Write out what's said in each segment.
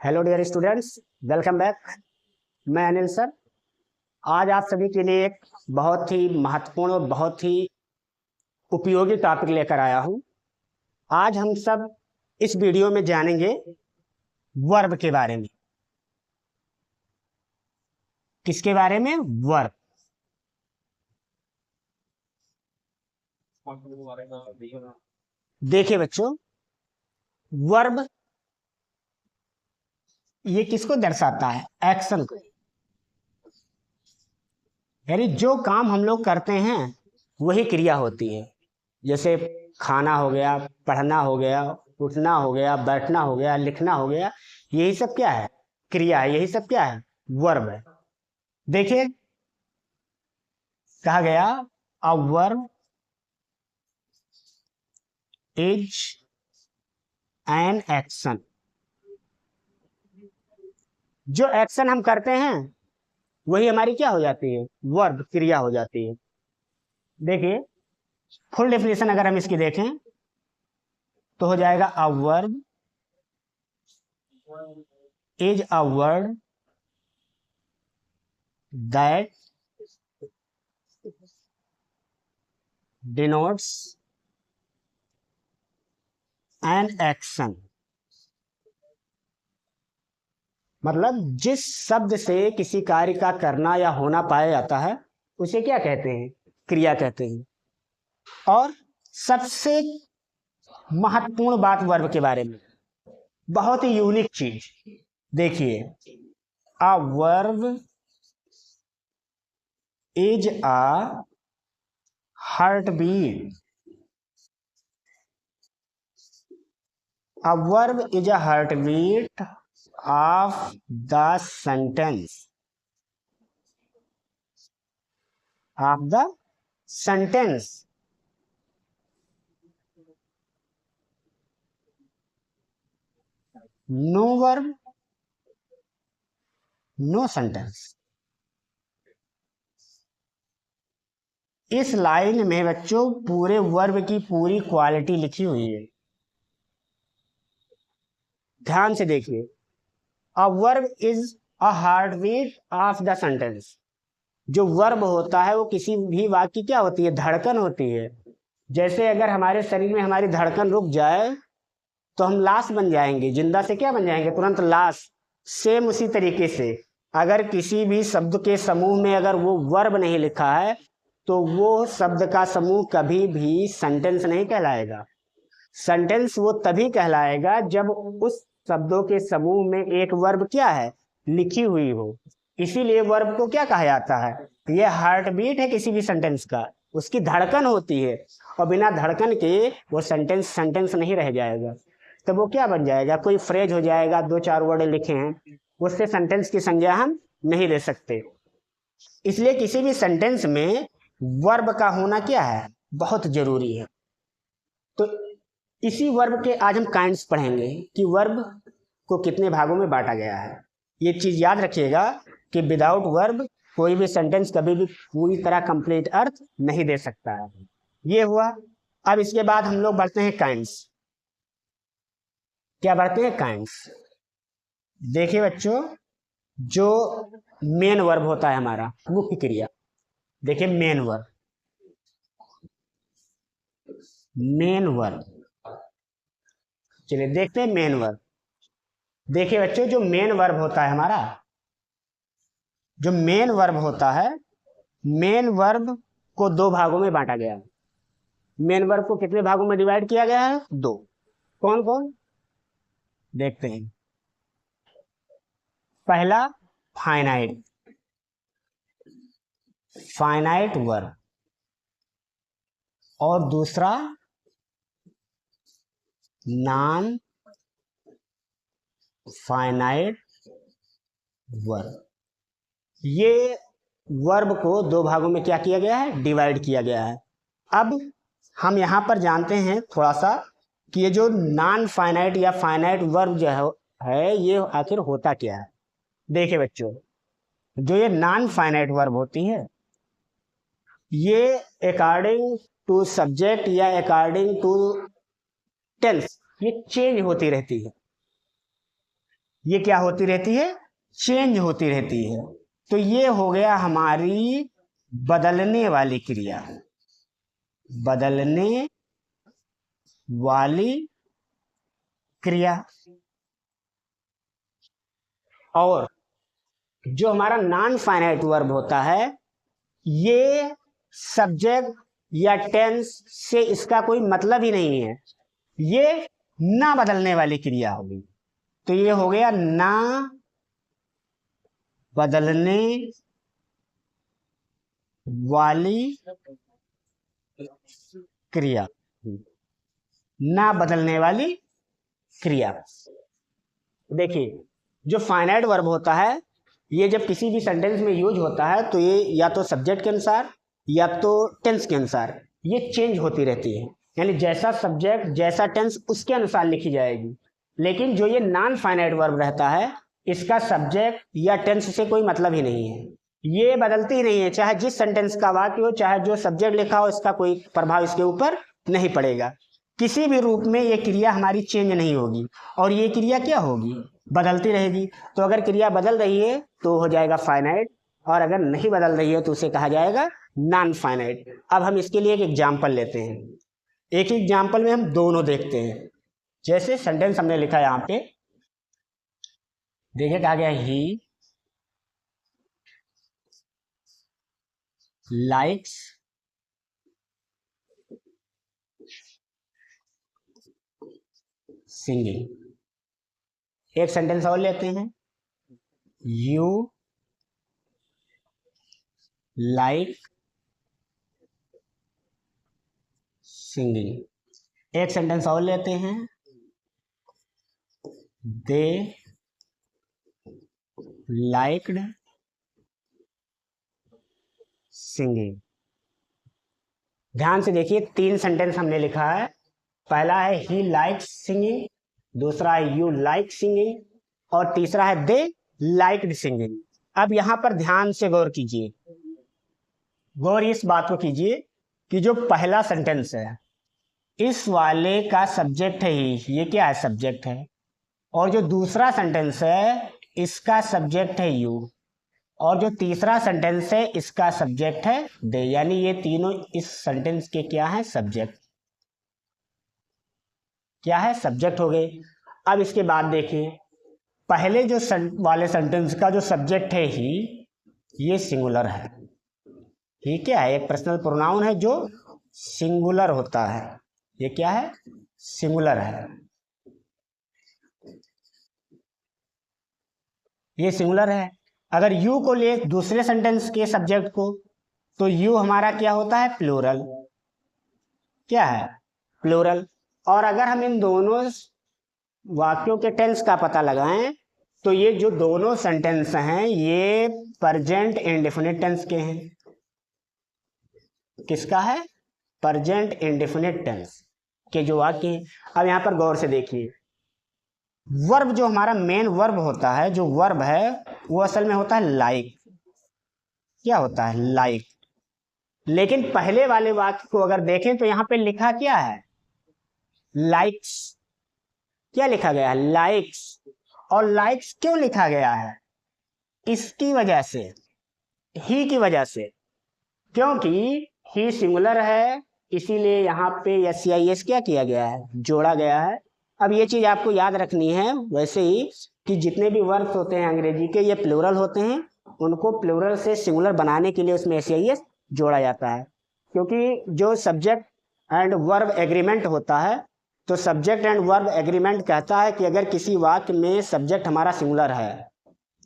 Hello dear students, welcome back. मैं Anil sir. आज आप सभी के लिए एक बहुत ही महत्वपूर्ण और बहुत ही उपयोगी टॉपिक लेकर आया हूं। आज हम सब इस वीडियो में जानेंगे वर्ब के बारे में। किसके बारे में? वर्ब। देखिए बच्चों, वर्ब ये किसको दर्शाता है? एक्शन को। यानी जो काम हम लोग करते हैं वही क्रिया होती है। जैसे खाना हो गया, पढ़ना हो गया, उठना हो गया, बैठना हो गया, लिखना हो गया, यही सब क्या है? क्रिया है। यही सब क्या है? वर्ब है। देखिए, कहा गया अ वर्ब इज एन एक्शन। जो एक्शन हम करते हैं वही हमारी क्या हो जाती है? वर्ब, क्रिया हो जाती है। देखिए, फुल डेफिनेशन अगर हम इसकी देखें तो हो जाएगा अ verb is a word that denotes an action। मतलब जिस शब्द से किसी कार्य का करना या होना पाया जाता है उसे क्या कहते हैं? क्रिया कहते हैं। और सबसे महत्वपूर्ण बात वर्ब के बारे में, बहुत ही यूनिक चीज, देखिए, a verb is a heart beat. A verb is a heart beat of the sentence. Of the sentence. No verb, no sentence. इस लाइन में बच्चों पूरे वर्ब की पूरी क्वालिटी लिखी हुई है। ध्यान से देखिए, a verb is a heart beat of the sentence. जो वर्ब होता है वो किसी भी वाक्य की क्या होती है? धड़कन होती है। जैसे अगर हमारे शरीर में हमारी धड़कन रुक जाए तो हम लाश बन जाएंगे। जिंदा से क्या बन जाएंगे? तुरंत लाश। सेम उसी तरीके से अगर किसी भी शब्द के समूह में अगर वो वर्ब नहीं लिखा है तो वो शब्द का समूह कभी भी सेंटेंस नहीं कहलाएगा। सेंटेंस वो तभी कहलाएगा जब उस शब्दों के समूह में एक वर्ब क्या है? लिखी हुई हो। इसीलिए वर्ब को क्या कहा जाता है? ये हार्ट बीट है किसी भी सेंटेंस का। उसकी धड़कन होती है और बिना धड़कन के वो सेंटेंस सेंटेंस नहीं रह जाएगा। तो वो क्या बन जाएगा? कोई फ्रेज हो जाएगा, दो चार वर्ड लिखे हैं, उससे सेंटेंस की संज्ञा हम नहीं ले सकते। इसलिए किसी भी सेंटेंस में वर्ब का होना क्या है? बहुत जरूरी है। तो इसी वर्ब के आज हम काइंड्स पढ़ेंगे कि वर्ब को कितने भागों में बांटा गया है। ये चीज याद रखिएगा कि विदाउट वर्ब कोई भी सेंटेंस कभी भी पूरी तरह कंप्लीट अर्थ नहीं दे सकता है। ये हुआ। अब इसके बाद हम लोग बढ़ते हैं काइंड्स। क्या बढ़ते हैं? काइंड्स। देखिए बच्चों, जो मेन वर्ब होता है हमारा, मुख्य क्रिया। देखिए मेन वर्ब, मेन वर्ब। चलिए देखते हैं मेन वर्ब। देखिए बच्चों, जो मेन वर्ब होता है हमारा, जो मेन वर्ब होता है, मेन वर्ब को दो भागों में बांटा गया है। मेन वर्ब को कितने भागों में डिवाइड किया गया है? दो। कौन कौन? देखते हैं। पहला फाइनाइट, फाइनाइट वर्ब। और दूसरा नॉन फाइनाइट वर्ब। ये वर्ब को दो भागों में क्या किया गया है? डिवाइड किया गया है। अब हम यहां पर जानते हैं थोड़ा सा कि ये जो नॉन फाइनाइट या फाइनाइट वर्ब जो है ये आखिर होता क्या है। देखिए बच्चों, जो ये नॉन फाइनाइट वर्ब होती है ये अकॉर्डिंग टू सब्जेक्ट या अकॉर्डिंग टू टेंस ये चेंज होती रहती है। ये क्या होती रहती है, चेंज होती रहती है। तो ये हो गया हमारी बदलने वाली क्रिया, बदलने वाली क्रिया। और जो हमारा नॉन फाइनाइट वर्ब होता है, ये सब्जेक्ट या टेंस से इसका कोई मतलब ही नहीं है, ये ना बदलने वाली क्रिया होगी। तो ये हो गया ना बदलने वाली क्रिया, ना बदलने वाली क्रिया। देखिए, जो फाइनाइट वर्ब होता है, ये जब किसी भी सेंटेंस में यूज होता है तो ये या तो सब्जेक्ट के अनुसार या तो टेंस के अनुसार ये चेंज होती रहती है, यानी जैसा सब्जेक्ट जैसा टेंस उसके अनुसार लिखी जाएगी। लेकिन जो ये नॉन फाइनाइट वर्ब रहता है, इसका सब्जेक्ट या टेंस से कोई मतलब ही नहीं है, ये बदलती ही नहीं है, चाहे जिस सेंटेंस का वाक्य हो, चाहे जो सब्जेक्ट लिखा हो, इसका कोई प्रभाव इसके ऊपर नहीं पड़ेगा। किसी भी रूप में ये क्रिया हमारी चेंज नहीं होगी, और ये क्रिया क्या होगी, बदलती रहेगी। तो अगर क्रिया बदल रही है तो हो जाएगा फाइनाइट, और अगर नहीं बदल रही है तो उसे कहा जाएगा नॉन फाइनाइट। अब हम इसके लिए एक एग्जाम्पल लेते हैं, एक एग्जाम्पल में हम दोनों देखते हैं। जैसे सेंटेंस हमने लिखा यहाँ पे, देखिए क्या गया, ही लाइक्स सिंगिंग। एक सेंटेंस और लेते हैं, यू लाइक सिंगिंग। एक सेंटेंस और लेते हैं, दे लाइक्ड सिंगिंग। ध्यान से देखिए, 3 सेंटेंस हमने लिखा है। पहला है ही लाइक्स सिंगिंग, दूसरा है यू लाइक सिंगिंग, और तीसरा है दे लाइक्ड सिंगिंग। अब यहां पर ध्यान से गौर कीजिए, गौर इस बात को कीजिए कि जो पहला सेंटेंस है, इस वाले का सब्जेक्ट है ही, ये क्या है, सब्जेक्ट है। और जो दूसरा सेंटेंस है, इसका सब्जेक्ट है यू, और जो तीसरा सेंटेंस है, इसका सब्जेक्ट है दे, यानी ये तीनों इस सेंटेंस के क्या है, सब्जेक्ट, क्या है, सब्जेक्ट हो गए। अब इसके बाद देखिए, पहले जो वाले सेंटेंस का जो सब्जेक्ट है ही, ये सिंगुलर है। ये क्या है, एक पर्सनल प्रोनाउन है जो सिंगुलर होता है, ये क्या है, सिंगुलर है, ये सिंगुलर है। अगर यू को ले दूसरे सेंटेंस के सब्जेक्ट को, तो यू हमारा क्या होता है, प्लूरल, क्या है, प्लूरल। और अगर हम इन दोनों वाक्यों के टेंस का पता लगाएं, तो ये जो दोनों सेंटेंस हैं, ये प्रेजेंट इंडेफिनिट टेंस के हैं। किसका है, प्रेजेंट इंडेफिनिट टेंस के जो वाक्य हैं। अब यहां पर गौर से देखिए, वर्ब जो हमारा मेन वर्ब होता है, जो वर्ब है वो असल में होता है लाइक, क्या होता है, लाइक। लेकिन पहले वाले वाक्य को अगर देखें तो यहां पे लिखा क्या है, लाइक्स, क्या लिखा गया है, लाइक्स। और लाइक्स क्यों लिखा गया है, इसकी वजह से, ही की वजह से, क्योंकि ही सिंगुलर है, इसीलिए यहाँ पे एस क्या किया गया है, जोड़ा गया है। अब ये चीज आपको याद रखनी है, वैसे ही कि जितने भी वर्ब्स होते हैं अंग्रेजी के, ये प्लूरल होते हैं, उनको प्लूरल से सिंगुलर बनाने के लिए उसमें एस जोड़ा जाता है। क्योंकि जो सब्जेक्ट एंड वर्ब एग्रीमेंट होता है, तो सब्जेक्ट एंड वर्ब एग्रीमेंट कहता है कि अगर किसी वाक्य में सब्जेक्ट हमारा सिंगुलर है,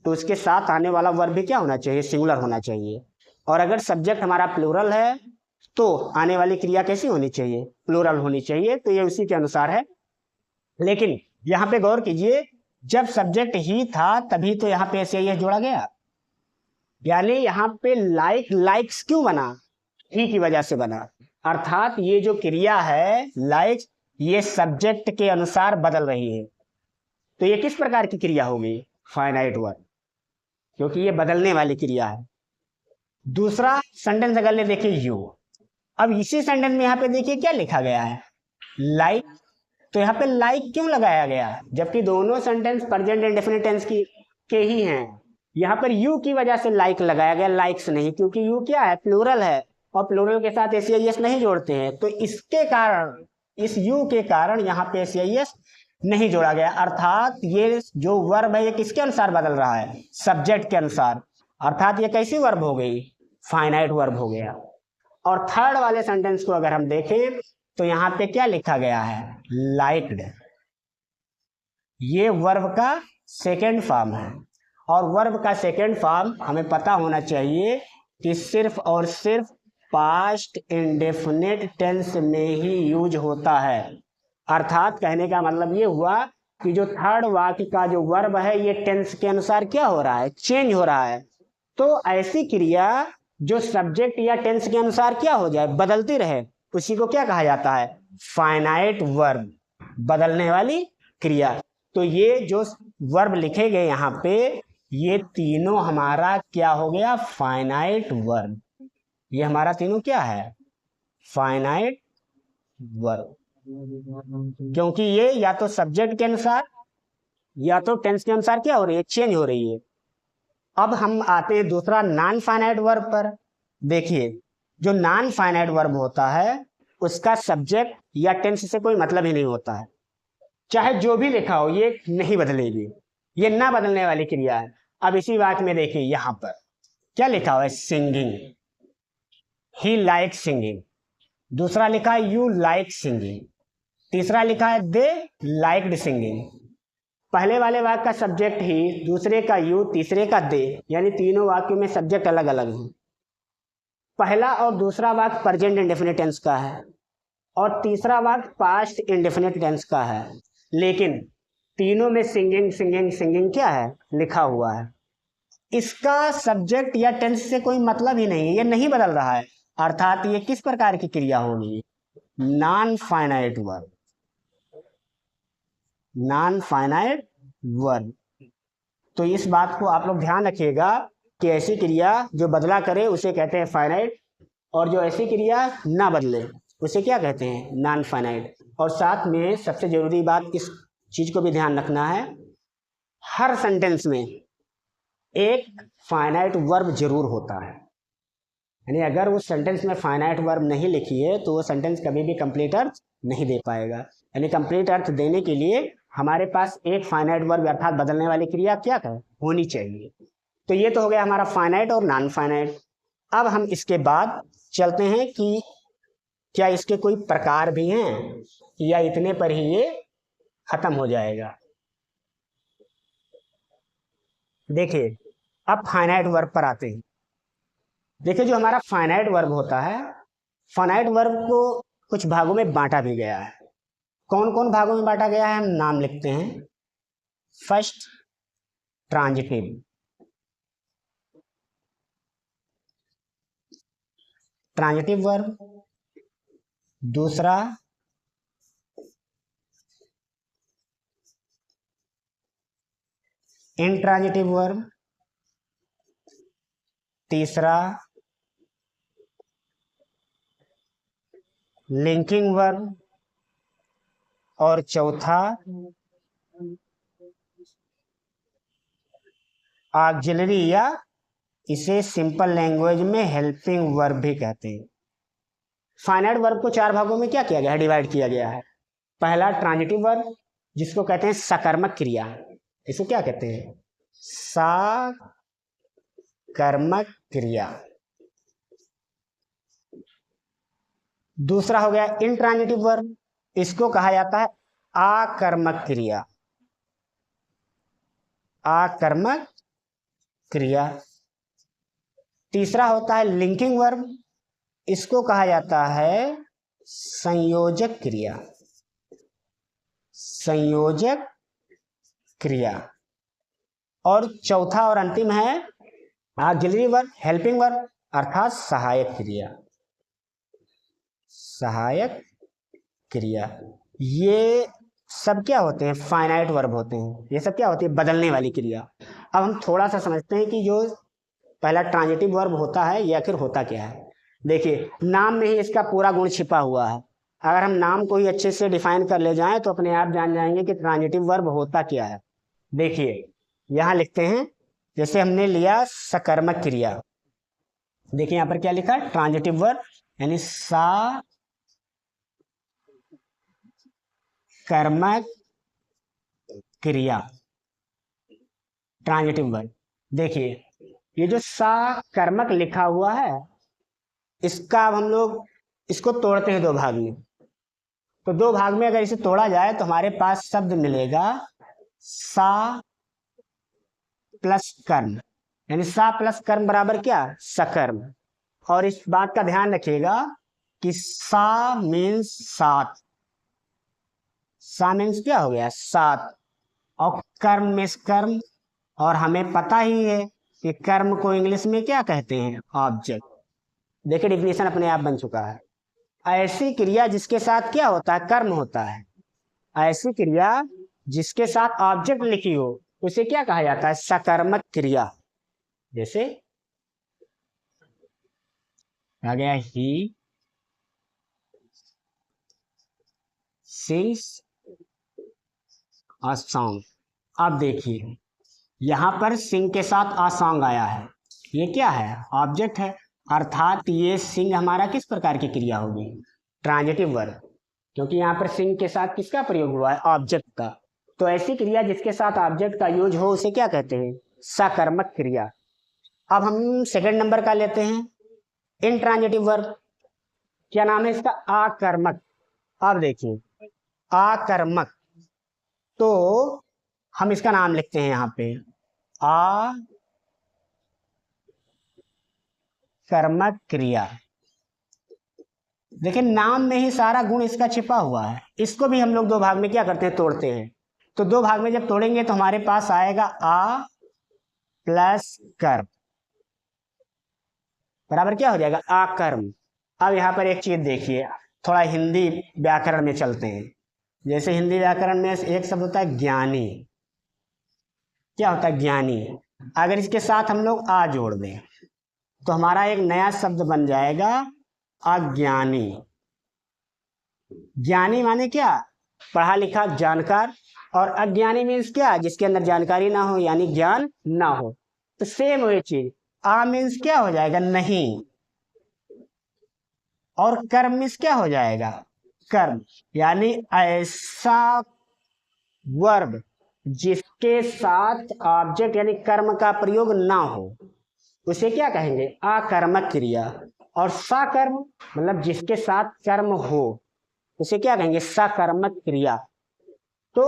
तो उसके साथ आने वाला वर्ब भी क्या होना चाहिए, सिंगुलर होना चाहिए। और अगर सब्जेक्ट हमारा प्लूरल है, तो आने वाली क्रिया कैसी होनी चाहिए, प्लूरल होनी चाहिए। तो ये उसी के अनुसार है। लेकिन यहाँ पे गौर कीजिए, जब सब्जेक्ट ही था तभी तो यहाँ पे एस जोड़ा गया, यानी यहाँ पे लाइक लाइक्स क्यों बना, ही की वजह से बना। अर्थात ये जो क्रिया है लाइक, ये सब्जेक्ट के अनुसार बदल रही है। तो ये किस प्रकार की क्रिया होगी, फाइनाइट वर्ब, क्योंकि ये बदलने वाली क्रिया है। दूसरा सेंटेंस अगर ले देखिए यू, अब इसी सेंटेंस में यहाँ पे देखिए क्या लिखा गया है, लाइक तो यहाँ पे लाइक क्यों लगाया गया, जबकि दोनों सेंटेंस प्रेजेंट इंडेफिनिट टेंस के ही हैं। यहाँ पर यू की वजह से लाइक लगाया गया, लाइक्स नहीं, क्योंकि यू क्या है, प्लूरल है, और प्लूरल के साथ एस नहीं जोड़ते हैं। तो इसके कारण, इस यू के कारण यहाँ पे एस नहीं जोड़ा गया। अर्थात ये जो वर्ब है ये किसके अनुसार बदल रहा है, सब्जेक्ट के अनुसार। अर्थात ये कैसी वर्ब हो गई, फाइनाइट वर्ब हो गया। और थर्ड वाले सेंटेंस को अगर हम देखें तो यहाँ पे क्या लिखा गया है, लाइक्ड। ये वर्ब का सेकेंड फॉर्म है, और वर्ब का सेकेंड फॉर्म हमें पता होना चाहिए कि सिर्फ और सिर्फ पास्ट इंडेफिनिट टेंस में ही यूज होता है। अर्थात कहने का मतलब ये हुआ कि जो थर्ड वाक्य का जो वर्ब है ये टेंस के अनुसार क्या हो रहा है, चेंज हो रहा है। तो ऐसी क्रिया जो सब्जेक्ट या टेंस के अनुसार क्या हो जाए, बदलती रहे, उसी को क्या कहा जाता है, फाइनाइट वर्ब, बदलने वाली क्रिया। तो ये जो वर्ब लिखे गए यहाँ पे, ये तीनों हमारा क्या हो गया, फाइनाइट वर्ब। ये हमारा तीनों क्या है, फाइनाइट वर्ब, क्योंकि ये या तो सब्जेक्ट के अनुसार या तो टेंस के अनुसार क्या हो रही है, चेंज हो रही है। अब हम आते हैं दूसरा नॉन फाइनाइट वर्ब पर। देखिए, जो नॉन फाइनाइट वर्ब होता है उसका सब्जेक्ट या टेंस से कोई मतलब ही नहीं होता है, चाहे जो भी लिखा हो ये नहीं बदलेगी, ये ना बदलने वाली क्रिया है। अब इसी वाक्य में देखिए यहाँ पर क्या लिखा हुआ है, सिंगिंग, ही लाइक सिंगिंग। दूसरा लिखा है यू लाइक सिंगिंग। तीसरा लिखा है दे लाइक्ड सिंगिंग। पहले वाले वाक्य का सब्जेक्ट ही, दूसरे का यू, तीसरे का दे, यानी तीनों वाक्यों में सब्जेक्ट अलग अलग है। पहला और दूसरा वाक्य प्रेजेंट इंडेफिनिट टेंस का है और तीसरा वाक्य पास्ट इंडेफिनिट टेंस का है, लेकिन तीनों में सिंगिंग सिंगिंग सिंगिंग क्या है, लिखा हुआ है। इसका सब्जेक्ट या टेंस से कोई मतलब ही नहीं है, ये नहीं बदल रहा है। अर्थात ये किस प्रकार की क्रिया होगी, non finite verb, non finite verb. तो इस बात को आप लोग ध्यान रखिएगा कि ऐसी क्रिया जो बदला करे उसे कहते हैं फाइनाइट, और जो ऐसी क्रिया ना बदले उसे क्या कहते हैं, नॉन फाइनाइट। और साथ में सबसे जरूरी बात, इस चीज को भी ध्यान रखना है, हर सेंटेंस में एक फाइनाइट वर्ब जरूर होता है। यानी अगर उस सेंटेंस में फाइनाइट वर्ब नहीं लिखी है तो वो सेंटेंस कभी भी कंप्लीट अर्थ नहीं दे पाएगा। यानी कंप्लीट अर्थ देने के लिए हमारे पास एक फाइनाइट वर्ब अर्थात बदलने वाली क्रिया क्या है, होनी चाहिए। तो ये तो हो गया हमारा फाइनाइट और नॉन फाइनाइट। अब हम इसके बाद चलते हैं कि क्या इसके कोई प्रकार भी हैं या इतने पर ही ये खत्म हो जाएगा। देखिए, अब फाइनाइट वर्ब पर आते हैं। देखिए, जो हमारा फाइनाइट वर्ब होता है, फाइनाइट वर्ब को कुछ भागों में बांटा भी गया है। कौन कौन भागों में बांटा गया है, हम नाम लिखते हैं। First, transitive, transitive verb. दूसरा, इंट्रांजिटिव वर्ब। तीसरा, लिंकिंग वर्ब। और चौथा, ऑक्सिलरी, या इसे सिंपल लैंग्वेज में हेल्पिंग वर्ब भी कहते हैं। फाइनाइट वर्ब को चार भागों में क्या किया गया है, डिवाइड किया गया है। पहला ट्रांजिटिव वर्ब, जिसको कहते हैं सकर्मक क्रिया, इसको क्या कहते हैं, सकर्मक क्रिया। दूसरा हो गया इंट्रांजिटिव वर्ब, इसको कहा जाता है आकर्मक क्रिया, आकर्मक क्रिया। तीसरा होता है लिंकिंग वर्ब, इसको कहा जाता है संयोजक क्रिया, संयोजक क्रिया। और चौथा और अंतिम है ऑक्सिलरी वर्ब, हेल्पिंग वर्ब, अर्थात सहायक क्रिया, सहायक क्रिया। ये सब क्या होते हैं, फाइनाइट वर्ब होते हैं। ये सब क्या होती है, बदलने वाली क्रिया। अब हम थोड़ा सा समझते हैं कि जो पहला ट्रांजिटिव वर्ब होता है ये आखिर होता क्या है। देखिए, नाम में ही इसका पूरा गुण छिपा हुआ है। अगर हम नाम को ही अच्छे से डिफाइन कर ले जाएं तो अपने आप जान जाएंगे कि ट्रांजिटिव वर्ब होता क्या है। देखिए यहां लिखते हैं, जैसे हमने लिया सकर्मक क्रिया, देखिए यहां पर क्या लिखा है, ट्रांजिटिव वर्ब यानी सा कर्मक क्रिया, ट्रांजिटिव वर्ब। देखिए ये जो सा कर्मक लिखा हुआ है, इसका अब हम लोग इसको तोड़ते हैं दो भाग में। तो दो भाग में अगर इसे तोड़ा जाए तो हमारे पास शब्द मिलेगा सा प्लस कर्म, यानी सा प्लस कर्म बराबर क्या, सकर्म। और इस बात का ध्यान रखिएगा कि सा मीन्स सात, सा मीन्स क्या हो गया, सात, और कर्म मीन्स कर्म, और हमें पता ही है कि कर्म को इंग्लिश में क्या कहते हैं, ऑब्जेक्ट। देखिए डिफिनेशन अपने आप बन चुका है। ऐसी क्रिया जिसके साथ क्या होता है, कर्म होता है, ऐसी क्रिया जिसके साथ ऑब्जेक्ट लिखी हो उसे क्या कहा जाता है, सकर्मक क्रिया। जैसे आ गया ही सिंग्स अ सॉन्ग। अब देखिए यहां पर सिंग के साथ आ सॉन्ग आया है, ये क्या है, ऑब्जेक्ट है, अर्थात ये सिंग हमारा किस प्रकार की क्रिया होगी, ट्रांजिटिव वर्ब, क्योंकि यहाँ पर सिंग के साथ किसका प्रयोग हुआ है, ऑब्जेक्ट का। तो ऐसी क्रिया जिसके साथ ऑब्जेक्ट का यूज हो उसे क्या कहते हैं, सकर्मक क्रिया। अब हम सेकंड नंबर का लेते हैं, इनट्रांजिटिव वर्ब। क्या नाम है इसका, आकर्मक। अब देखिए आकर्मक, तो हम इसका नाम लिखते हैं यहाँ पे आ कर्मक क्रिया। देखिए नाम में ही सारा गुण इसका छिपा हुआ है। इसको भी हम लोग दो भाग में क्या करते हैं, तोड़ते हैं। तो दो भाग में जब तोड़ेंगे तो हमारे पास आएगा आ प्लस कर्म बराबर क्या हो जाएगा, आकर्म। अब यहाँ पर एक चीज देखिए, थोड़ा हिंदी व्याकरण में चलते हैं। जैसे हिंदी व्याकरण में एक शब्द होता है ज्ञानी, क्या होता है, ज्ञानी। अगर इसके साथ हम लोग आ जोड़ दें तो हमारा एक नया शब्द बन जाएगा अज्ञानी। ज्ञानी माने क्या, पढ़ा लिखा जानकार, और अज्ञानी मीन्स क्या, जिसके अंदर जानकारी ना हो यानी ज्ञान ना हो। तो सेम वही चीज, आ मीन्स क्या हो जाएगा, नहीं, और कर्म मीन्स क्या हो जाएगा, कर्म, यानी ऐसा वर्ब जिसके साथ ऑब्जेक्ट यानी कर्म का प्रयोग ना हो उसे क्या कहेंगे, आकर्मक क्रिया। और सकर्म मतलब जिसके साथ कर्म हो उसे क्या कहेंगे, सकर्मक क्रिया। तो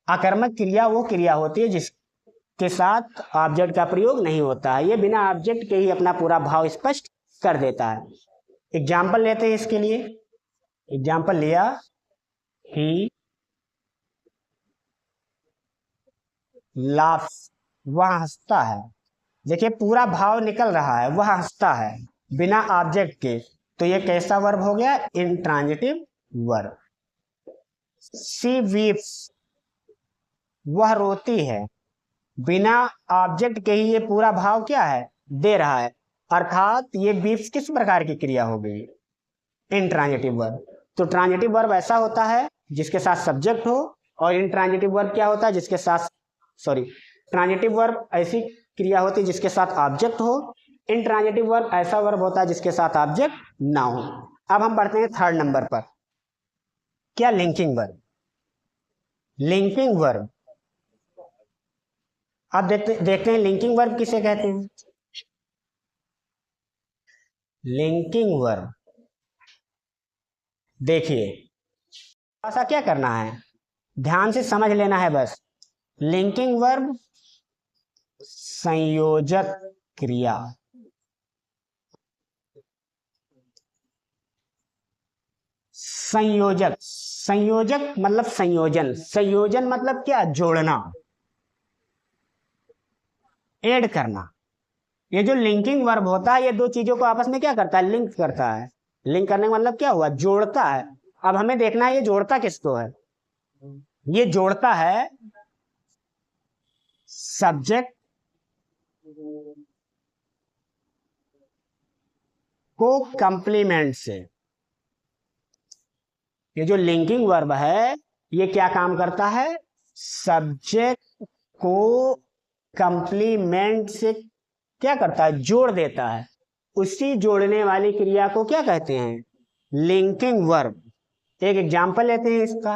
आकर्मक क्रिया वो क्रिया होती है जिसके साथ ऑब्जेक्ट का प्रयोग नहीं होता है, ये बिना ऑब्जेक्ट के ही अपना पूरा भाव स्पष्ट कर देता है। एग्जाम्पल लेते हैं इसके लिए, एग्जाम्पल लिया ही लाफ्स, वह हंसता है। देखिए पूरा भाव निकल रहा है, वह हंसता है बिना ऑब्जेक्ट के। तो ये कैसा वर्ब हो गया, इंट्रांजिटिव वर्ब। सी वीप्स, वह रोती है, बिना ऑब्जेक्ट के ही ये पूरा भाव क्या है, दे रहा है, अर्थात ये वीप्स किस प्रकार की क्रिया हो गई, इंट्रांजिटिव वर्ब। तो ट्रांजिटिव वर्ब ऐसा होता है जिसके साथ सब्जेक्ट हो, और इंट्रांजिटिव वर्ब क्या होता है जिसके साथ, सॉरी, ट्रांजिटिव वर्ब ऐसी क्रिया होती है जिसके साथ ऑब्जेक्ट हो, इंट्रांजिटिव वर्ब ऐसा वर्ब होता है जिसके साथ ऑब्जेक्ट ना हो। अब हम बढ़ते हैं थर्ड नंबर पर, क्या, लिंकिंग वर्ब। लिंकिंग वर्ब, अब देखते हैं लिंकिंग वर्ब किसे कहते हैं। लिंकिंग वर्ब, देखिए ऐसा क्या करना है, ध्यान से समझ लेना है बस। लिंकिंग वर्ब संयोजक क्रिया, संयोजक, संयोजक मतलब संयोजन, संयोजन मतलब क्या, जोड़ना, ऐड करना। ये जो लिंकिंग वर्ब होता है ये दो चीजों को आपस में क्या करता है, लिंक करता है। लिंक करने का मतलब क्या हुआ, जोड़ता है। अब हमें देखना है ये जोड़ता किसको है, ये जोड़ता है सब्जेक्ट को कंप्लीमेंट से, ये जो लिंकिंग वर्ब है ये क्या काम करता है, सब्जेक्ट को कंप्लीमेंट से क्या करता है, जोड़ देता है। उसी जोड़ने वाली क्रिया को क्या कहते हैं, लिंकिंग वर्ब। एक एग्जांपल लेते हैं इसका।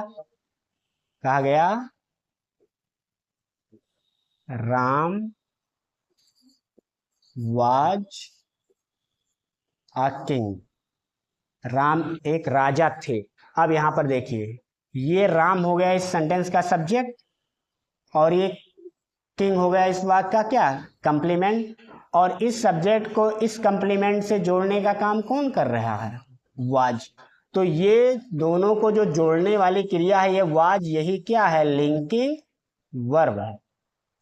कहा गया Ram was a king, Ram एक राजा थे। अब यहां पर देखिए, ये राम हो गया इस सेंटेंस का सब्जेक्ट, और ये किंग हो गया इस बात का क्या, कंप्लीमेंट। और इस सब्जेक्ट को इस कंप्लीमेंट से जोड़ने का काम कौन कर रहा है, वाज। तो ये दोनों को जो जोड़ने वाली क्रिया है ये वाज, यही क्या है, लिंकिंग वर्ब है,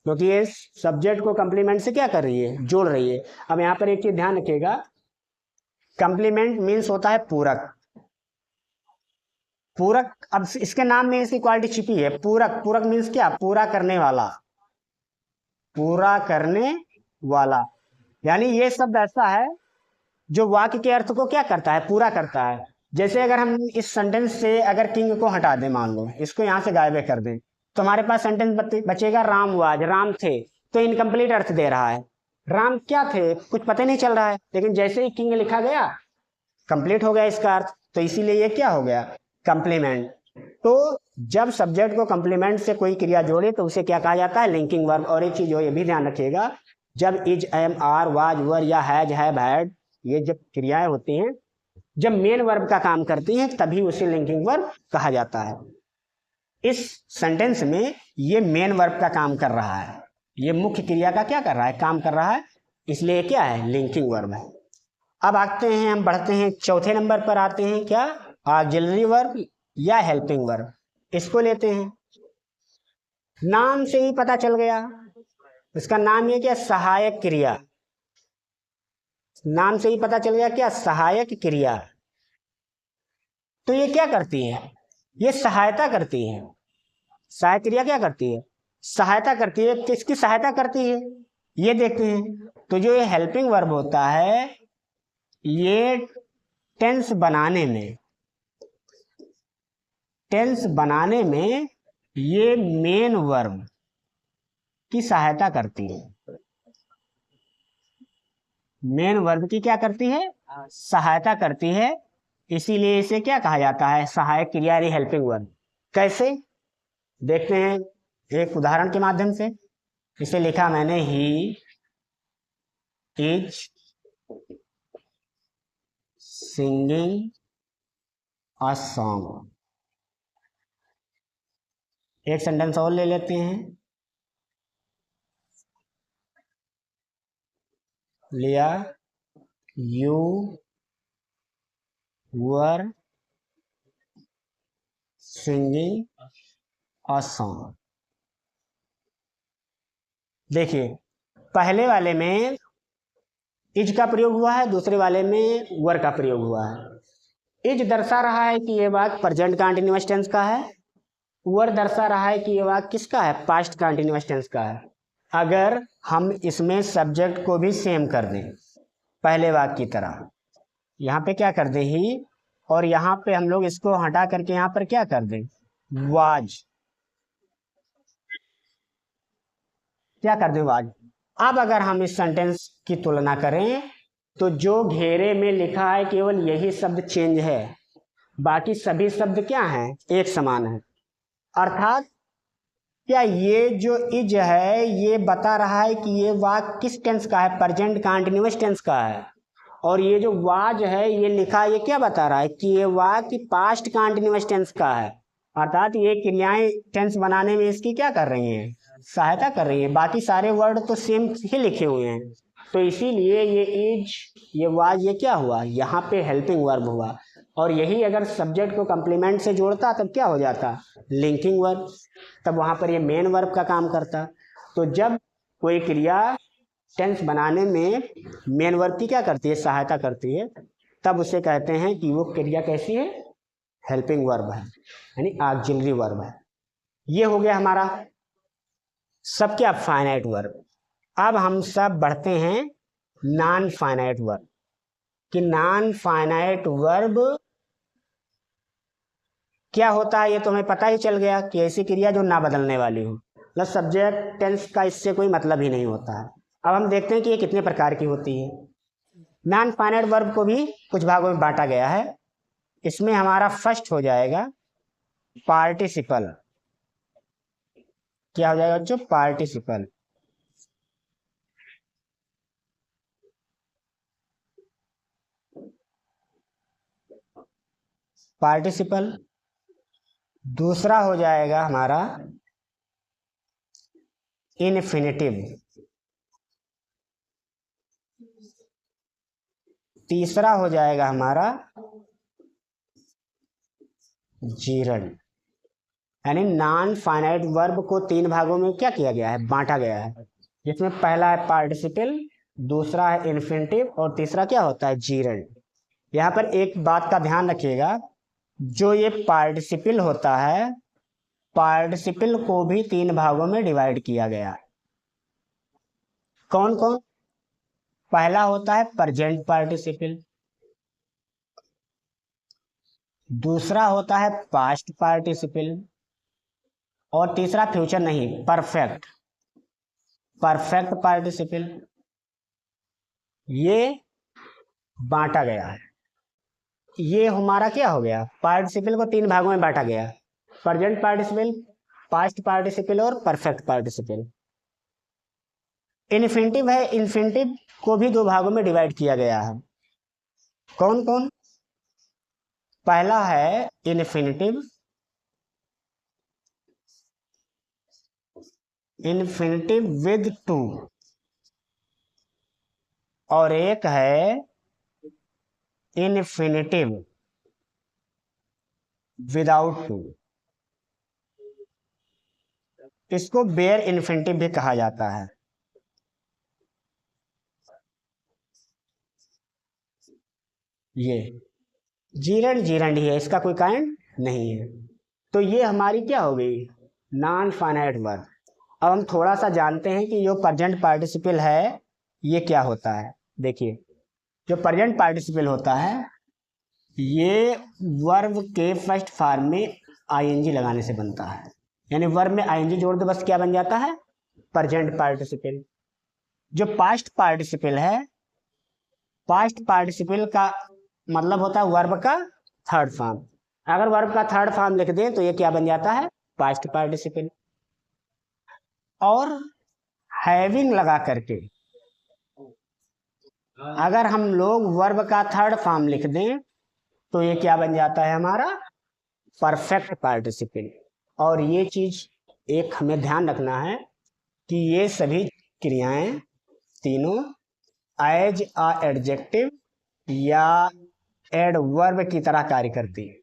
क्योंकि ये सब्जेक्ट को कंप्लीमेंट से क्या कर रही है, जोड़ रही है। अब यहाँ पर एक चीज ध्यान रखिएगा, कंप्लीमेंट मीन्स होता है पूरक। पूरक, अब इसके नाम में इसकी क्वालिटी छिपी है, पूरक। पूरक मीन्स क्या, पूरा करने वाला, पूरा करने वाला। यानी ये शब्द ऐसा है जो वाक्य के अर्थ को क्या करता है, पूरा करता है। जैसे अगर हम इस सेंटेंस से अगर किंग को हटा दें, मान लो इसको यहां से गायब कर दें, तो हमारे पास सेंटेंस बचेगा राम वाज, राम थे, तो इनकम्प्लीट अर्थ दे रहा है। राम क्या थे कुछ पता नहीं चल रहा है, लेकिन जैसे ही किंग लिखा गया कंप्लीट हो गया इसका अर्थ, तो इसीलिए ये क्या हो गया, कंप्लीमेंट। तो जब सब्जेक्ट को कंप्लीमेंट से कोई क्रिया जोड़े तो उसे क्या कहा जाता है, लिंकिंग वर्ब। और एक चीज हो ये भी ध्यान रखिएगा, जब इज, एम, आर, वाज, वर या हैज, हैव, हैड, ये जब क्रियाएं होती हैं, जब मेन वर्ब का काम करती हैं तभी उसे लिंकिंग वर्ब कहा जाता है। इस सेंटेंस में ये मेन वर्ब का काम कर रहा है, ये मुख्य क्रिया का क्या कर रहा है, काम कर रहा है, इसलिए क्या है, लिंकिंग वर्ब है। अब आते हैं, हम बढ़ते हैं चौथे नंबर पर आते हैं, क्या, ऑक्सिलरी वर्ब या हेल्पिंग वर्ब। इसको लेते हैं। नाम से ही पता चल गया, इसका नाम ये क्या, सहायक क्रिया। नाम से ही पता चल गया क्या, सहायक क्रिया। तो ये क्या करती है, ये सहायता करती है। सहायक क्रिया क्या करती है, सहायता करती है। किसकी सहायता करती है, ये देखते हैं। तो जो ये हेल्पिंग वर्ब होता है, ये टेंस बनाने में, टेंस बनाने में ये मेन वर्ब की सहायता करती है। मेन वर्ब की क्या करती है, सहायता करती है। इसीलिए इसे क्या कहा जाता है, सहायक क्रिया, हेल्पिंग वर्ब। कैसे, देखते हैं एक उदाहरण के माध्यम से। इसे लिखा मैंने, he is singing a song. एक सेंटेंस और ले लेते हैं, लिया, you were singing a song. देखिए पहले वाले में इज का प्रयोग हुआ है, दूसरे वाले में वर का प्रयोग हुआ है। इज दर्शा रहा है कि ये वाक्य प्रेजेंट कंटीन्यूअस टेंस का है, वर दर्शा रहा है कि ये वाक्य किसका है, पास्ट कंटीन्यूअस टेंस का है। अगर हम इसमें सब्जेक्ट को भी सेम कर दें पहले वाक्य की तरह, यहाँ पे क्या कर दें, ही, और यहाँ पे हम लोग इसको हटा करके यहाँ पर क्या कर दें, वाज, क्या कर दें, वाज। अब अगर हम इस सेंटेंस की तुलना करें तो जो घेरे में लिखा है केवल यही शब्द चेंज है, बाकी सभी शब्द क्या हैं, एक समान है। अर्थात क्या ये जो इज है ये बता रहा है कि ये वाक्य किस टेंस का है, प्रेजेंट कंटीन्यूअस टेंस का है। और ये जो वाज है ये लिखा, ये क्या बता रहा है कि ये वाक्य पास्ट कंटीन्यूअस टेंस का है। अर्थात ये क्रियाएं टेंस बनाने में इसकी क्या कर रही हैं, सहायता कर रही हैं। बाकी सारे वर्ड तो सेम ही लिखे हुए हैं, तो इसीलिए ये इज, ये वाज, ये क्या हुआ, यहाँ पे हेल्पिंग वर्ब हुआ। और यही अगर सब्जेक्ट को कंप्लीमेंट से जोड़ता तब क्या हो जाता, लिंकिंग वर्ब, तब वहां पर ये मेन वर्ब का काम करता। तो जब कोई क्रिया टेंस बनाने में मेन वर्ब की क्या करती है, सहायता करती है, तब उसे कहते हैं कि वो क्रिया कैसी है, हेल्पिंग वर्ब है, यानी ऑक्सिलरी वर्ब है। ये हो गया हमारा सब क्या, फाइनाइट वर्ब। अब हम सब बढ़ते हैं नॉन फाइनाइट वर्ब, कि नॉन फाइनाइट वर्ब क्या होता है ये तो हमें पता ही चल गया कि ऐसी क्रिया जो ना बदलने वाली हो, मतलब सब्जेक्ट टेंस का इससे कोई मतलब ही नहीं होता है। अब हम देखते हैं कि ये कितने प्रकार की होती है। नॉन फाइनाइट वर्ब को भी कुछ भागों में बांटा गया है। इसमें हमारा फर्स्ट हो जाएगा पार्टिसिपल। क्या हो जाएगा बच्चों? पार्टिसिपल। पार्टिसिपल। दूसरा हो जाएगा हमारा इन्फिनिटिव। तीसरा हो जाएगा हमारा जीरंड। यानी नॉन फाइनाइट वर्ब को तीन भागों में क्या किया गया है? बांटा गया है, जिसमें पहला है पार्टिसिपल, दूसरा है इन्फिनिटिव और तीसरा क्या होता है? जीरंड। यहाँ पर एक बात का ध्यान रखिएगा, जो ये पार्टिसिपल होता है, पार्टिसिपल को भी तीन भागों में डिवाइड किया गया है। कौन कौन? पहला होता है प्रेजेंट पार्टिसिपल, दूसरा होता है पास्ट पार्टिसिपल और तीसरा फ्यूचर नहीं, परफेक्ट। Perfect participle. ये बांटा गया है। ये हमारा क्या हो गया? पार्टिसिपल को तीन भागों में बांटा गया, प्रेजेंट पार्टिसिपल, पास्ट पार्टिसिपल और परफेक्ट पार्टिसिपल। इन्फिनिटिव है, इन्फिनिटिव को भी दो भागों में डिवाइड किया गया है। कौन कौन? पहला है इन्फिनिटिव, इन्फिनिटिव विद टू, और एक है इन्फिनिटिव विदाउट टू। इसको बेयर इन्फिनिटिव भी कहा जाता है। ये जीरंड जीरंड ही है, इसका कोई काइंड नहीं है। तो ये हमारी क्या हो गई? Non finite verb. अब हम थोड़ा सा जानते हैं कि जो प्रेजेंट पार्टिसिपल है ये क्या होता है। देखिए, जो प्रेजेंट पार्टिसिपल होता है ये वर्ब के फर्स्ट फॉर्म में आईएनजी लगाने से बनता है। यानी वर्ब में आईएनजी जोड़ दो, बस क्या बन जाता है? Present participle. जो पास्ट पार्टिसिपल है, पास्ट पार्टिसिपल का मतलब होता है वर्ब का थर्ड फॉर्म। अगर वर्ब का थर्ड फॉर्म लिख दें तो ये क्या बन जाता है? Past participle. और हैविंग लगा करके अगर हम लोग वर्ब का थर्ड फॉर्म लिख दें तो ये क्या बन जाता है? हमारा परफेक्ट पार्टिसिपल। और ये चीज एक हमें ध्यान रखना है कि ये सभी क्रियाएं तीनों एज अ एडजेक्टिव या एडवर्ब की तरह कार्य करती है।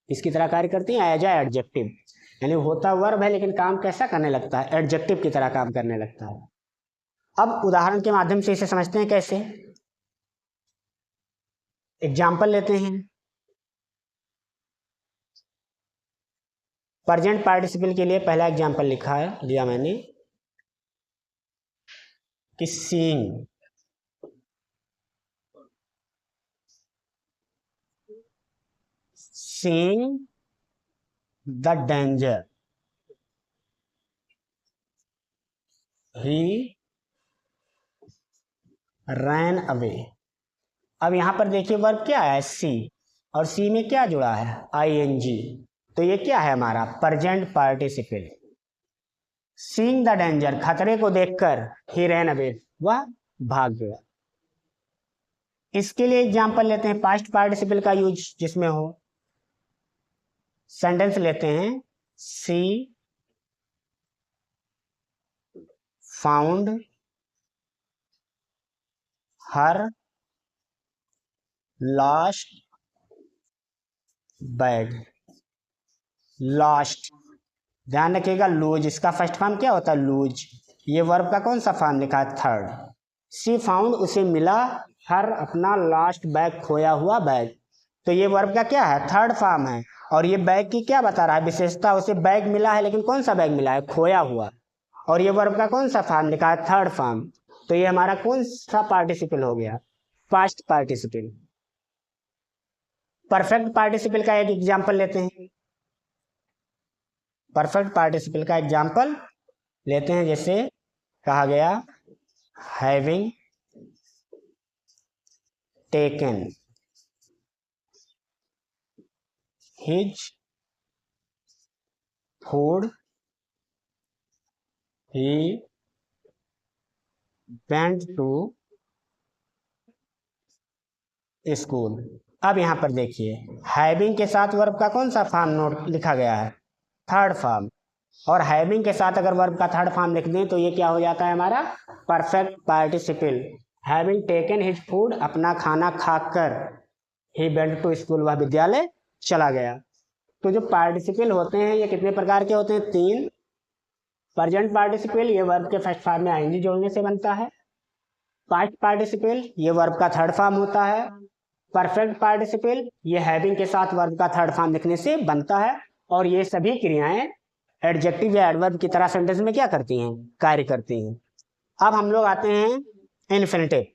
इसकी तरह कार्य करती है, एज अ एडजेक्टिव। यानी होता वर्ब है लेकिन काम कैसा करने लगता है? एडजेक्टिव की तरह काम करने लगता है। अब उदाहरण के माध्यम से इसे समझते हैं। कैसे? एग्जाम्पल लेते हैं। प्रेजेंट पार्टिसिपल के लिए पहला एग्जाम्पल लिया मैंने कि seeing. Seeing the danger, he ran away. अब यहां पर देखिए वर्ब क्या है? सी, और सी में क्या जुड़ा है? आईएनजी। तो ये क्या है? हमारा present participle. Seeing the danger, खतरे को देखकर, ही रैन अवे, वह भाग गया। इसके लिए एग्जांपल लेते हैं पास्ट पार्टिसिपल का यूज जिसमें हो। सेंटेंस लेते हैं, she found her last bag. Last, ध्यान रखिएगा, लूज, इसका फर्स्ट फॉर्म क्या होता है? लूज। ये वर्ब का कौन सा फॉर्म लिखा है? थर्ड। सी फाउंड, उसे मिला, हर अपना लास्ट बैग, खोया हुआ बैग। तो ये वर्ब का क्या है? थर्ड फॉर्म है। और ये बैग की क्या बता रहा है विशेषता? उसे बैग मिला है, लेकिन कौन सा बैग मिला है? खोया हुआ। और ये वर्ब का कौन सा फॉर्म लिखा है? Third form. तो ये हमारा कौन सा पार्टिसिपल हो गया? Past participle. परफेक्ट पार्टिसिपल का एक एग्जाम्पल लेते हैं। परफेक्ट पार्टिसिपल का एग्जाम्पल लेते हैं, जैसे कहा गया having taken his food he went to school. अब यहां पर देखिए, हैविंग के साथ वर्ब का कौन सा फॉर्म नोट लिखा गया है? Third form. और हैविंग के साथ अगर वर्ब का थर्ड फॉर्म लिख दें तो ये क्या हो जाता है हमारा? Perfect participle. Having taken his food, अपना खाना खाकर, ही वेंट टू स्कूल, वह विद्यालय चला गया। तो जो पार्टिसिपल होते हैं ये कितने प्रकार के होते हैं? 3। प्रेजेंट पार्टिसिपल, ये वर्ब के फर्स्ट फॉर्म में आईएनजी जोड़ने से बनता है। पास्ट पार्टिसिपल, ये वर्ब का थर्ड फॉर्म होता है। परफेक्ट पार्टिसिपल, ये हैविंग के साथ वर्ब का थर्ड फॉर्म लिखने से बनता है। और ये सभी क्रियाएं एडजेक्टिव या एडवर्ब की तरह सेंटेंस में क्या करती हैं? कार्य करती हैं। अब हम लोग आते हैं इन्फिनिटिव।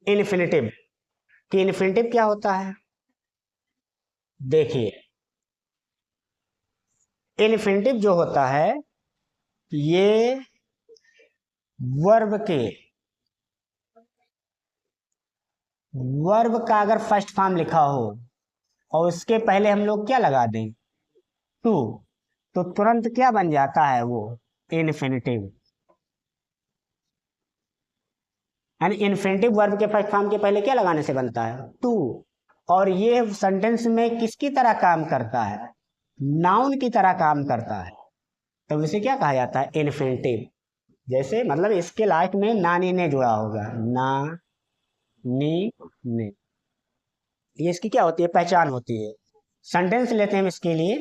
इन्फिनिटिव कि इन्फिनिटिव क्या होता है? देखिए, इन्फिनिटिव जो होता है ये वर्ब का अगर फर्स्ट फॉर्म लिखा हो और उसके पहले हम लोग क्या लगा दें? टू, तो तुरंत क्या बन जाता है? वो इन्फिनिटिव। यानी इन्फिनिटिव वर्ब के फर्स्ट फॉर्म के पहले क्या लगाने से बनता है? टू। और ये सेंटेंस में किसकी तरह काम करता है? नाउन की तरह काम करता है। तो इसे क्या कहा जाता है? इन्फिनिटिव। जैसे मतलब इसके लास्ट में नानी ने जुड़ा होगा, ना नी ने, ये इसकी क्या होती है? पहचान होती है। सेंटेंस लेते हैं हम इसके लिए।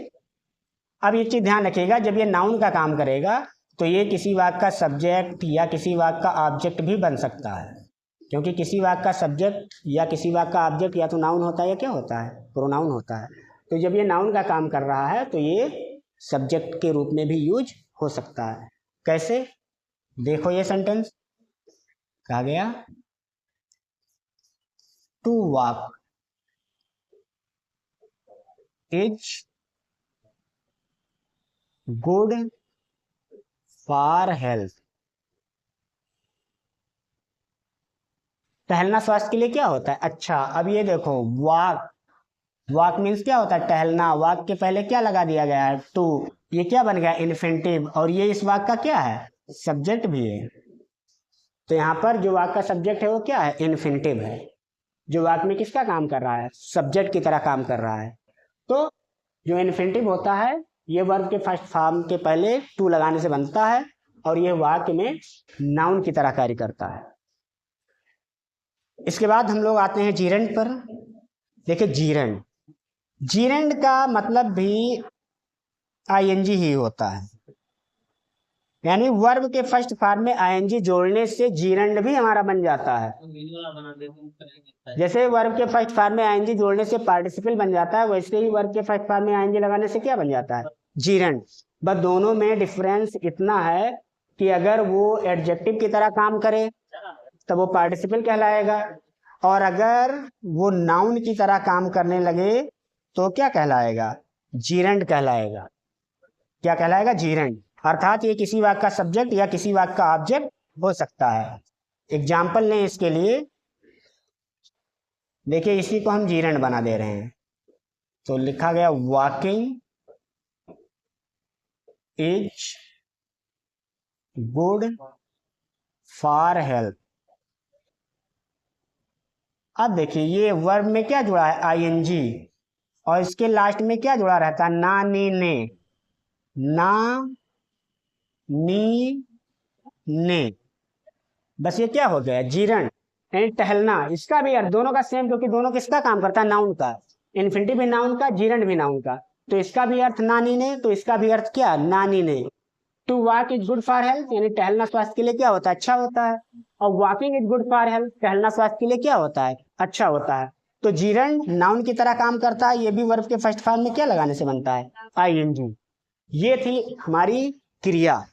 अब ये चीज ध्यान रखिएगा, जब ये नाउन का काम करेगा तो ये किसी वाक्य का सब्जेक्ट या किसी वाक्य का ऑब्जेक्ट भी बन सकता है। क्योंकि किसी वाक्य का सब्जेक्ट या किसी वाक्य का ऑब्जेक्ट या तो नाउन होता है या क्या होता है? प्रोनाउन होता है। तो जब ये नाउन का काम कर रहा है तो ये सब्जेक्ट के रूप में भी यूज हो सकता है। कैसे? देखो, ये सेंटेंस कहा गया to walk is good for health. टहलना स्वास्थ्य के लिए क्या होता है? अच्छा, अब ये देखो, वॉक, वॉक मीन्स क्या होता है? टहलना। वॉक के पहले क्या लगा दिया गया है? टू। ये क्या बन गया? इन्फिनिटिव। और ये इस वाक्य का क्या है? सब्जेक्ट भी है। तो यहाँ पर जो वाक्य का सब्जेक्ट है वो क्या है? इन्फिनिटिव है। जो वाक्य में किसका काम कर रहा है? सब्जेक्ट की तरह काम कर रहा है। तो जो इन्फिनिटिव होता है ये वर्ब के फर्स्ट फॉर्म के पहले टू लगाने से बनता है और ये वाक्य में नाउन की तरह कार्य करता है। इसके बाद हम लोग आते हैं जीरेंड पर। देखिए, जीरेंड, जीरेंड का मतलब भी आईएनजी ही होता है। यानी वर्ब के फर्स्ट फॉर्म में आईएनजी जोड़ने से जीरेंड भी हमारा बन जाता है। जैसे वर्ब के फर्स्ट फॉर्म में आईएनजी जोड़ने से पार्टिसिपल बन जाता है, वैसे ही वर्ब के फर्स्ट फॉर्म में आईएनजी लगाने से क्या बन जाता है? जीरेंड। बस दोनों में डिफरेंस इतना है कि अगर वो एडजेक्टिव की तरह काम करे तब वो पार्टिसिपल कहलाएगा, और अगर वो नाउन की तरह काम करने लगे तो क्या कहलाएगा? जीरेंड कहलाएगा। क्या कहलाएगा? जीरेंड। अर्थात ये किसी वाक्य का सब्जेक्ट या किसी वाक्य का ऑब्जेक्ट हो सकता है। एग्जाम्पल लें इसके लिए। देखिए, इसी को हम जीरेंड बना दे रहे हैं। तो लिखा गया walking is good for health. अब देखिए, ये वर्ब में क्या जुड़ा है? आईएनजी। और इसके लास्ट में क्या जुड़ा रहता है? ना नी ने। ना नी ने, बस ये क्या हो गया? जीरण। यानी टहलना। इसका भी अर्थ दोनों का सेम, क्योंकि दोनों किसका काम करता है? नाउन का। इन्फिनिटिव भी नाउन का, जीरण भी नाउन का। तो इसका भी अर्थ नानी ने, तो इसका भी अर्थ क्या? नानी ने। To walk is good for health, यानी टहलना स्वास्थ्य के लिए क्या होता है? अच्छा होता है। और walking is good for health, टहलना स्वास्थ्य के लिए क्या होता है? अच्छा होता है। तो जीरण नाउन की तरह काम करता है। ये भी वर्ब के फर्स्ट फॉर्म में क्या लगाने से बनता है? आईएनजी। ये थी हमारी क्रिया।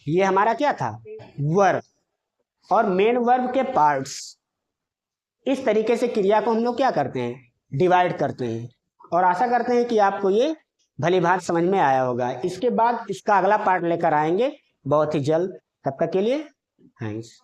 ये हमारा क्या था? वर्ब। और मेन वर्ब के पार्ट्स। इस तरीके से क्रिया को हम लोग क्या करते हैं, डिवाइड करते हैं। और आशा करते हैं कि आपको ये भली भांत समझ में आया होगा। इसके बाद इसका अगला पार्ट लेकर आएंगे बहुत ही जल्द। तब तक के लिए थैंक्स।